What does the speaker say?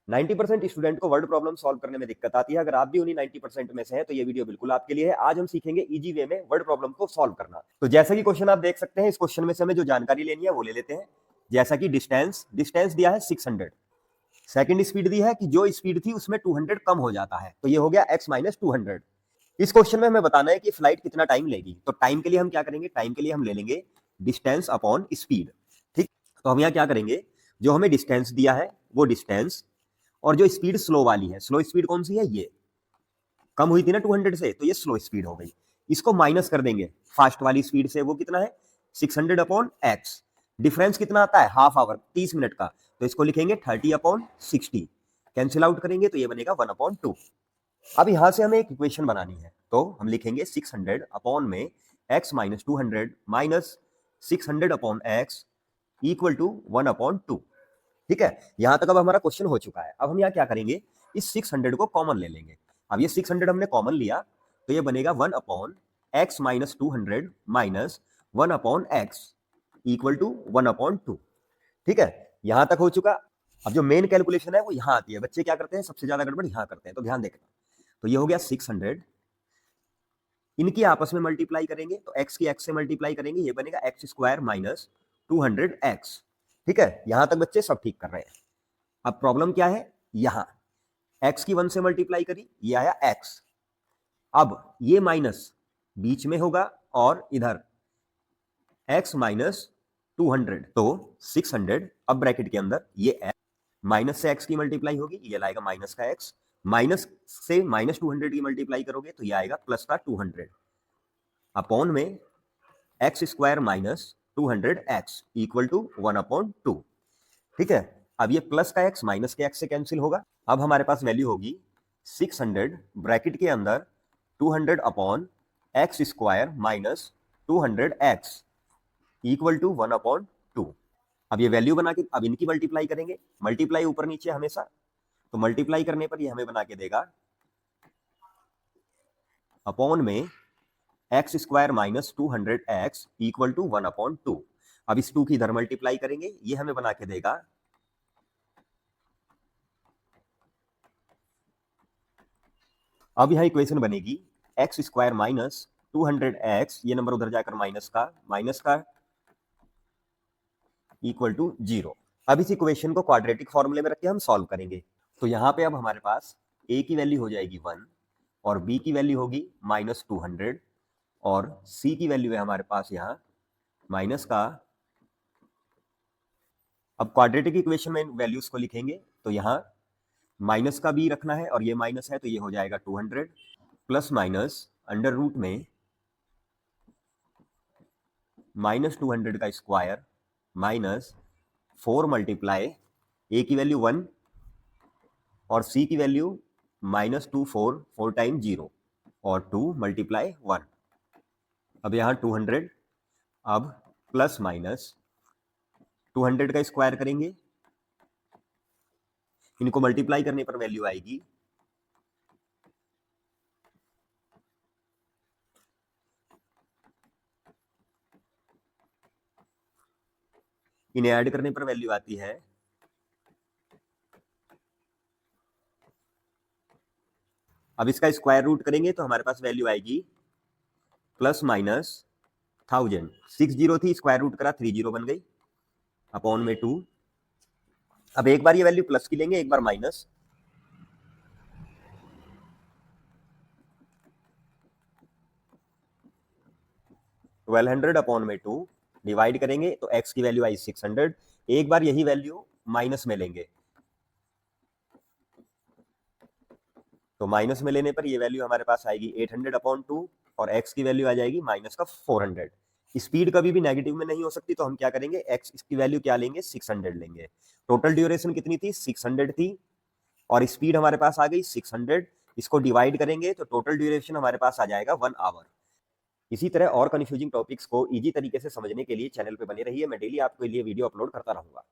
90% student को word problem solve करने में दिक्कत आती है। अगर आप भी उन्हीं 90% में से हैं तो ये वीडियो बिल्कुल आपके लिए है। आज हम सीखेंगे इजी वे में वर्ड प्रॉब्लम को सॉल्व करना। तो जैसा कि क्वेश्चन आप देख सकते हैं, इस क्वेश्चन में से हमें जो जानकारी लेनी है वो ले लेते हैं। जैसा कि डिस्टेंस दिया है 600, सेकंड स्पीड दी है कि जो स्पीड थी उसमें 200 कम हो जाता है, तो ये हो गया x माइनस 200। इस क्वेश्चन में हमें बताना है कि फ्लाइट कितना टाइम लेगी। तो टाइम के लिए हम क्या करेंगे, टाइम के लिए हम ले लेंगे डिस्टेंस अपॉन स्पीड। ठीक, तो हम यहाँ क्या करेंगे, जो हमें डिस्टेंस दिया है वो डिस्टेंस, और जो स्पीड स्लो वाली है, स्लो स्पीड कौन सी है, ये कम हुई थी ना 200 से, तो ये स्लो स्पीड हो गई। इसको माइनस कर देंगे फास्ट वाली स्पीड से, वो कितना है 600 अपॉन एक्स। डिफरेंस कितना आता है, हाफ आवर 30 मिनट का, तो इसको लिखेंगे 30 अपॉन 60। कैंसिल आउट करेंगे तो ये बनेगा 1 अपॉन 2। अब यहां से हमें एक इक्वेशन बनानी है, तो हम लिखेंगे 600 अपॉन में x minus 200 minus 600 upon X equal to 1 upon 2। ठीक है, यहां तक अब हमारा क्वेश्चन हो चुका है। अब हम यहाँ क्या करेंगे, इस 600 को कॉमन ले लेंगे। अब ये 600 हमने कॉमन लिया तो ये बनेगा 1 upon X minus 200 minus 1 upon X equal to 1 upon 2। ठीक है, यहां तक हो चुका। अब जो मेन कैलकुलेशन है वो यहां आती है। बच्चे क्या करते हैं, सबसे ज्यादा गड़बड़ यहां करते हैं, तो ध्यान देखना। तो ये हो गया 600, इनकी आपस में मल्टीप्लाई करेंगे तो x की x से मल्टीप्लाई करेंगे, ये बनेगा एक्स स्क्वायर माइनस 200x। ठीक है, यहां तक बच्चे सब ठीक कर रहे हैं। अब प्रॉब्लम क्या है, यहां x की 1 से मल्टीप्लाई करी, ये आया x। अब ये माइनस बीच में होगा और इधर x माइनस 200, तो 600, अब ब्रैकेट के अंदर ये x माइनस से x की मल्टीप्लाई होगी, ये लाएगा माइनस का x, माइनस से माइनस 200 की मल्टीप्लाई करोगे तो ये आएगा प्लस का 200 अपॉन में X square minus 200x equal to 1 upon 2। ठीक है, अब ये प्लस का x माइनस के x से कैंसिल होगा। अब हमारे पास वैल्यू होगी 600 ब्रैकेट के अंदर 200 upon X square minus 200x equal to 1 upon 2। अब ये वैल्यू बना के अब इनकी मल्टीप्लाई करेंगे, मल्टीप्लाई ऊपर नीचे हमेशा, तो मल्टीप्लाई करने पर ये हमें बना के देगा अपॉन में X square minus 200x equal to 1 upon 2। अब इस 2 की इधर मल्टीप्लाई करेंगे, ये हमें बना के देगा अब यहां इक्वेशन बनेगी एक्स स्क्वायर माइनस 200x, ये नंबर उधर जाकर माइनस का इक्वल टू 0। अब इस इक्वेशन को क्वाड्रेटिक फॉर्मूले में रख के हम सॉल्व करेंगे। तो यहां पे अब हमारे पास a की वैल्यू हो जाएगी 1 और b की वैल्यू होगी माइनस 200 और c की वैल्यू है हमारे पास यहां माइनस का। अब क्वाड्रेटिक इक्वेशन में वैल्यूज को लिखेंगे तो यहां माइनस का b रखना है और ये माइनस है तो ये हो जाएगा 200 प्लस माइनस अंडर रूट में माइनस 200 का स्क्वायर माइनस 4 मल्टीप्लाई a की वैल्यू 1 और c की वैल्यू माइनस 2 4 टाइम 0 और 2 मल्टीप्लाई 1। अब यहाँ 200, अब प्लस माइनस 200 का स्क्वायर करेंगे, इनको मल्टीप्लाई करने पर वैल्यू आएगी इन्हें ऐड करने पर वैल्यू आती है अब इसका स्क्वायर रूट करेंगे तो हमारे पास वैल्यू आएगी प्लस माइनस 1000। 60 थी, स्क्वायर रूट करा 30 बन गई अपॉन में 2। अब एक बार ये वैल्यू प्लस की लेंगे, एक बार माइनस, तो 1200 अपॉन में 2 डिवाइड करेंगे तो x की वैल्यू आई 600। एक बार यही वैल्यू माइनस में लेंगे तो माइनस में लेने पर ये वैल्यू हमारे पास आएगी 800 अपॉन 2 और x की वैल्यू आ जाएगी माइनस का 400। स्पीड कभी भी नेगेटिव में नहीं हो सकती, तो हम क्या करेंगे, x की वैल्यू क्या लेंगे, 600 लेंगे। टोटल ड्यूरेशन कितनी थी, 600 थी और स्पीड हमारे पास आ गई 600। इसको डिवाइड करेंगे तो टोटल ड्यूरेशन हमारे पास आ जाएगा 1 आवर। इसी तरह और कंफ्यूजिंग टॉपिक्स को इजी तरीके से समझने के लिए चैनल पे बने रहिए, मैं डेली आपके लिए वीडियो अपलोड करता रहूंगा।